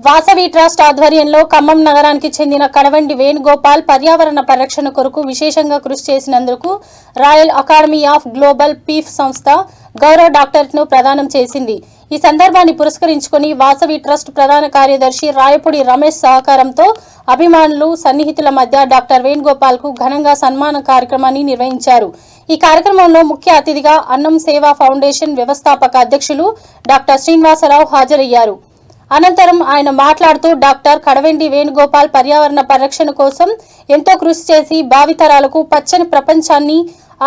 Vasavi trust ఆధ్వర్యంలో ఖమ్మం నగరానికి చెందిన కడవండి వేణుగోపాల్ పర్యావరణ పరిరక్షణ కొరకు విశేషంగా కృషి చేసినందుకు royal academy of global peace సంస్థ గౌరవ డాక్టరేట్ను ప్రదానం చేసింది. ఈ సందర్భాన్ని పురస్కరించుకొని వాసవి ట్రస్ట్ ప్రధాన కార్యదర్శి రాయపూడి రమేష్ సహకారంతో అభిమానులు సన్నిహితుల మధ్య డాక్టర్ వేణుగోపాల్ కు ఘనంగా సన్మాన కార్యక్రమాన్ని నిర్వహించారు. ఈ కార్యక్రమంలో ముఖ్య అతిథిగా అన్నం సేవా ఫౌండేషన్ వ్యవస్థాపక అధ్యక్షులు డాక్టర్ శ్రీనివాసరావు హాజరయ్యారు. అనంతరం ఆయన మాట్లాడుతూ డాక్టర్ కడవెండి వేణుగోపాల్ పర్యావరణ పరిరక్షణ కోసం ఎంతో కృషి చేసి భావితరాలకు పచ్చని ప్రపంచాన్ని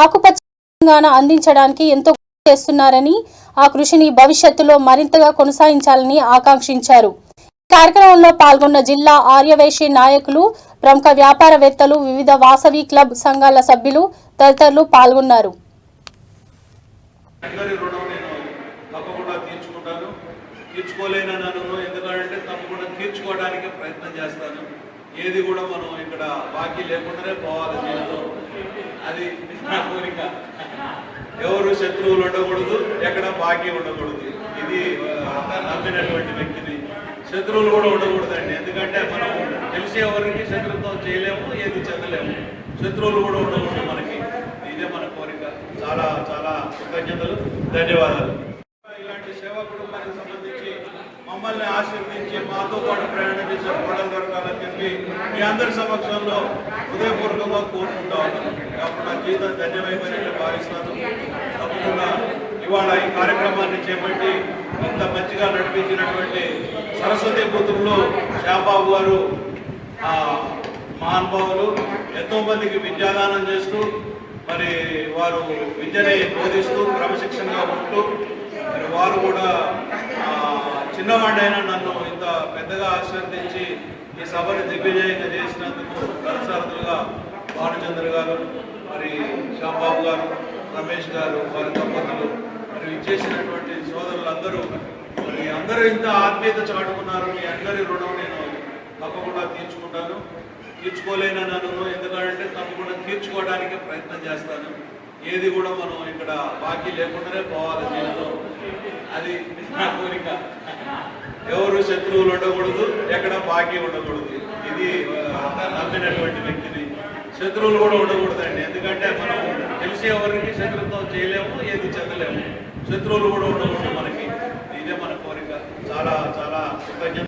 ఆకుపచ్చ తెలంగాణ అందించడానికి ఎంతో కృషి చేస్తున్నారని, ఆ కృషిని భవిష్యత్తులో మరింతగా కొనసాగించాలని ఆకాంక్షించారు. ఈ కార్యక్రమంలో పాల్గొన్న జిల్లా ఆర్యవైశ్య నాయకులు, ప్రముఖ వ్యాపారవేత్తలు, వివిధ వాసవి క్లబ్ సంఘాల సభ్యులు తదితరులు పాల్గొన్నారు. తీర్చుకోలేనను ఎందుకంటే తప్పకుండా తీర్చుకోవడానికి ప్రయత్నం చేస్తాను. ఏది కూడా మనం ఇక్కడ బాకీ లేకుండానే పోవాలి జీవితంలో. అది నా కోరిక. ఎవరు శత్రువులు ఉండకూడదు, ఎక్కడ బాకీ ఉండకూడదు. ఇది నమ్మినటువంటి వ్యక్తిని. శత్రువులు కూడా ఉండకూడదండి. ఎందుకంటే మనం తెలిసి ఎవరికి శత్రుత్వం చేయలేము, ఏది చెందలేము. శత్రువులు కూడా ఉండకూడదు మనకి. ఇదే మన కోరిక. చాలా చాలా కృతజ్ఞతలు, ధన్యవాదాలు. ఇలాంటి సేవా కుటుంబానికి సంబంధించి మమ్మల్ని ఆశీర్వదించి మాతో పాటు ప్రయాణం చేసే కోడలు దొరకాలని చెప్పి మీ అందరి సమక్షంలో హృదయపూర్వకంగా కోరుకుంటా ఉన్నాను. కాబట్టి నా జీవితం ధన్యమైపోయినట్టు భావిస్తాను. తప్పకుండా ఇవాళ ఈ కార్యక్రమాన్ని చేపట్టి ఇంత మంచిగా నడిపించినటువంటి సరస్వతి పుత్రులు శ్యాబాబు గారు మహానుభావులు ఎంతో మందికి విద్యాదానం చేస్తూ మరి వారు విద్యని బోధిస్తూ క్రమశిక్షణగా ఉంటూ మరి వారు కూడా చిన్నవాడైనా నన్ను ఇంత పెద్దగా ఆశీర్వదించి ఈ సభను దిగ్విజయంగా చేసినందుకు కలసారథులుగా భానుచంద్ర గారు, మరి శ్యాంబాబు గారు, రమేష్ గారు, వారి దంపతులు, మరి ఇచ్చేసినటువంటి సోదరులందరూ మరి అందరూ ఇంత ఆత్మీయత చాటుకున్నారు. మీ అందరి రుణం నేను తప్పకుండా తీర్చుకుంటాను. తీర్చుకోలేనను ఎందుకంటే తప్పకుండా తీర్చుకోవడానికి ప్రయత్నం చేస్తాను. ఏది కూడా మనం ఇక్కడ బాకీ లేకుండానే పోవాలి జీవితంలో. అది నా కోరిక. ఎవరు శత్రువులు ఉండకూడదు, ఎక్కడ బాకీ ఉండకూడదు. ఇది నమ్మినటువంటి వ్యక్తిని. శత్రువులు కూడా ఉండకూడదండి. ఎందుకంటే మనం తెలిసి ఎవరికి శత్రుత్వం చేయలేము, ఏది చెందలేము. శత్రువులు కూడా ఉండకూడదు మనకి. ఇదే మన కోరిక. చాలా చాలా కృతజ్ఞత.